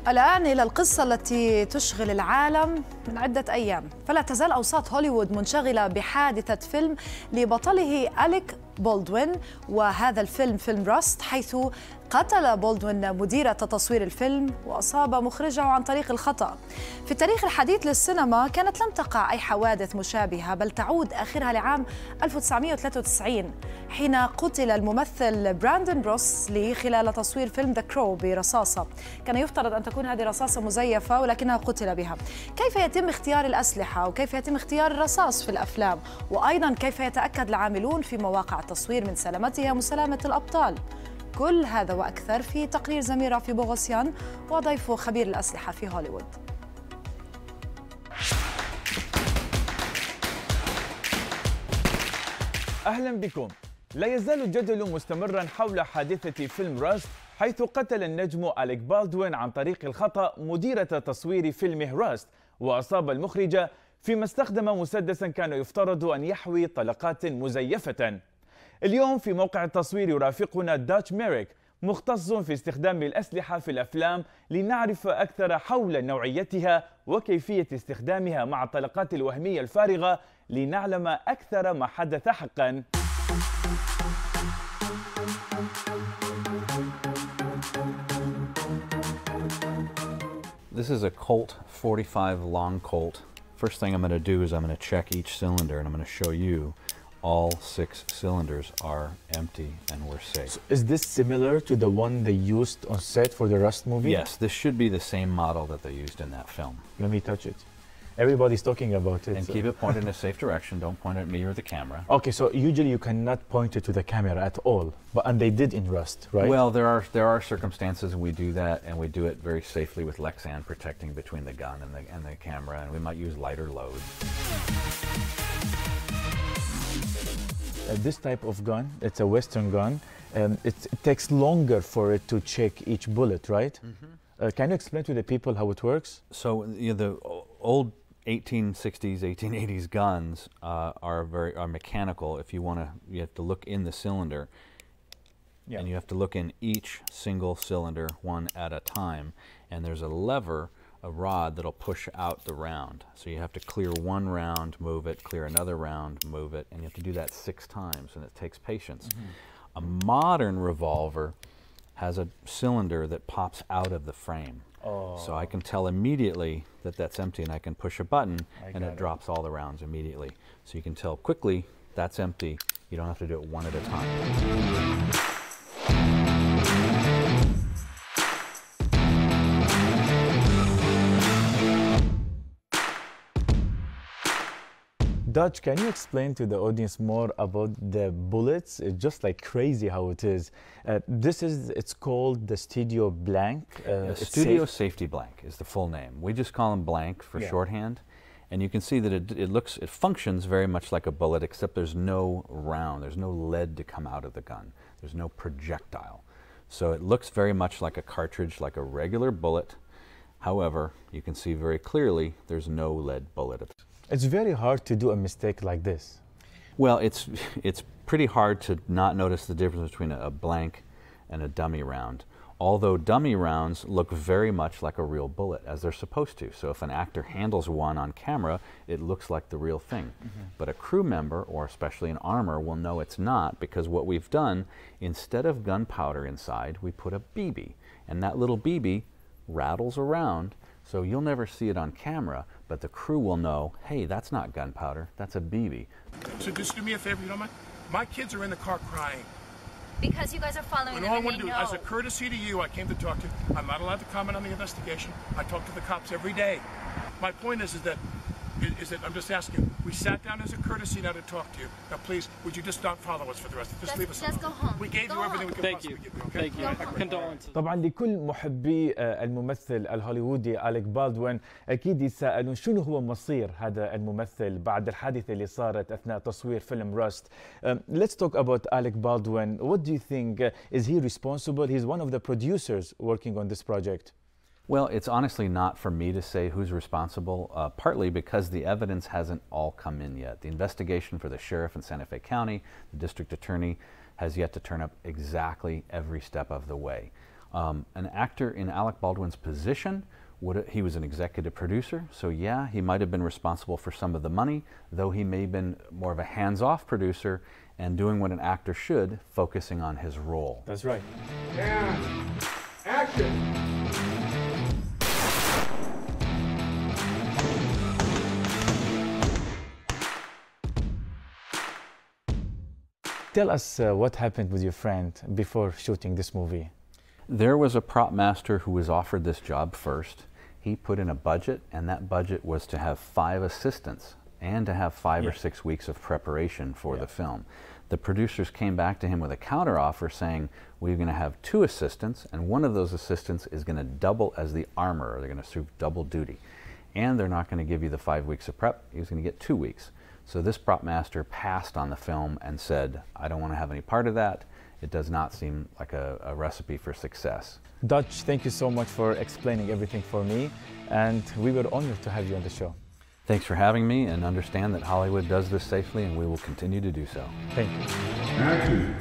الآن إلى القصة التي تشغل العالم من عدة أيام. فلا تزال أوساط هوليوود منشغلة بحادثة فيلم لبطله أليك بولدوين، وهذا الفيلم فيلم راست، حيث قتل بولدوين مديرة تصوير الفيلم وأصاب مخرجه عن طريق الخطأ. في التاريخ الحديث للسينما كانت لم تقع أي حوادث مشابهة، بل تعود آخرها لعام 1993 حين قتل الممثل براندون بروس خلال تصوير فيلم ذا كرو برصاصة. كان يفترض أن تكون هذه رصاصة مزيفة ولكنها قتل بها. كيف يتم اختيار الأسلحة وكيف يتم اختيار الرصاص في الأفلام، وأيضا كيف يتأكد العاملون في مواقع التصوير من سلامتها وسلامة الأبطال؟ كل هذا وأكثر في تقرير زميرة في بوغوسيان وضيفه خبير الأسلحة في هوليوود. أهلا بكم. لا يزال الجدل مستمرا حول حادثة فيلم راست، حيث قتل النجم أليك بالدوين عن طريق الخطأ مديرة تصوير فيلمه راست، وأصاب المخرج فيما استخدم مسدسا كان يفترض أن يحوي طلقات مزيفة. اليوم في موقع التصوير يرافقنا داتش ميريك، مختص في استخدام الأسلحة في الأفلام، لنعرف أكثر حول نوعيتها وكيفية استخدامها مع الطلقات الوهمية الفارغة، لنعلم أكثر ما حدث حقا. This is a Colt 45 long Colt. First thing I'm going to do is I'm going to check each cylinder, and I'm going to show you all 6 cylinders are empty and we're safe. So is this similar to the one they used on set for the Rust movie? Yes, this should be the same model that they used in that film. Let me touch it. Everybody's talking about it. And keep it pointed in a safe direction. Don't point at me or the camera. Okay, so usually you cannot point it to the camera at all, and they did in Rust, right? Well, there are circumstances we do that, and we do it very safely with Lexan protecting between the gun and the camera, and we might use lighter loads. This type of gun, it's a Western gun. It takes longer for it to check each bullet, right? Mm-hmm. Can you explain to the people how it works? So the old 1860s, 1880s guns are mechanical. If you you have to look in the cylinder, and you have to look in each single cylinder one at a time. And there's a lever, a rod that'll push out the round. So you have to clear one round, move it, clear another round, move it, and you have to do that 6 times, and it takes patience. Mm-hmm. A modern revolver has a cylinder that pops out of the frame. Oh. So I can tell immediately that that's empty, and I can push a button and it drops all the rounds immediately. So you can tell quickly that's empty. You don't have to do it one at a time. Dutch, can you explain to the audience more about the bullets? It's just like crazy how it is. It's called the Studio Blank. Studio Safety Blank is the full name. We just call them blank for shorthand. And you can see that it functions very much like a bullet, except there's no round, there's no lead to come out of the gun. There's no projectile. So it looks very much like a cartridge, like a regular bullet. However, you can see very clearly there's no lead bullet. It's very hard to do a mistake like this. Well, it's pretty hard to not notice the difference between a blank and a dummy round. Although dummy rounds look very much like a real bullet, as they're supposed to. So if an actor handles one on camera, it looks like the real thing. Mm-hmm. But a crew member, or especially an armor, will know it's not, because what we've done, instead of gunpowder inside, we put a BB. And that little BB rattles around, so you'll never see it on camera, but the crew will know, hey, that's not gunpowder, that's a BB. So just do me a favor, you don't mind? My kids are in the car crying. Because you guys are following them, all I and want they to do, know. as a courtesy to you, I came to talk to you. I'm not allowed to comment on the investigation. I talk to the cops every day. My point is that I'm just asking. We sat down as a courtesy now to talk to you. Now, please, would you just not follow us for the rest? Just leave us alone. Just go home. We gave you everything we could possibly give you. Okay? Thank you. Condolences. طبعا لكل محبي الممثل الهوليوودي أليك بالدوين أكيد يتساءلون شنو هو مصير هذا الممثل بعد الحادثة اللي صارت أثناء تصوير فيلم راست. Let's talk about Alec Baldwin. What do you think? Is he responsible? He's one of the producers working on this project. Well, it's honestly not for me to say who's responsible, partly because the evidence hasn't all come in yet. The investigation for the sheriff in Santa Fe County, the district attorney, has yet to turn up exactly every step of the way. An actor in Alec Baldwin's position, he was an executive producer, so yeah, he might have been responsible for some of the money, though he may have been more of a hands-off producer and doing what an actor should, focusing on his role. That's right. And action! Tell us what happened with your friend before shooting this movie. There was a prop master who was offered this job first. He put in a budget, and that budget was to have 5 assistants and to have 5 or 6 weeks of preparation for the film. The producers came back to him with a counteroffer saying, we're going to have 2 assistants, and one of those assistants is going to double as the armorer. They're going to serve double duty. And they're not going to give you the 5 weeks of prep. He's going to get 2 weeks. So this prop master passed on the film and said, I don't want to have any part of that. It does not seem like a recipe for success. Dutch, thank you so much for explaining everything for me, and we were honored to have you on the show. Thanks for having me, and understand that Hollywood does this safely, and we will continue to do so. Thank you. Action!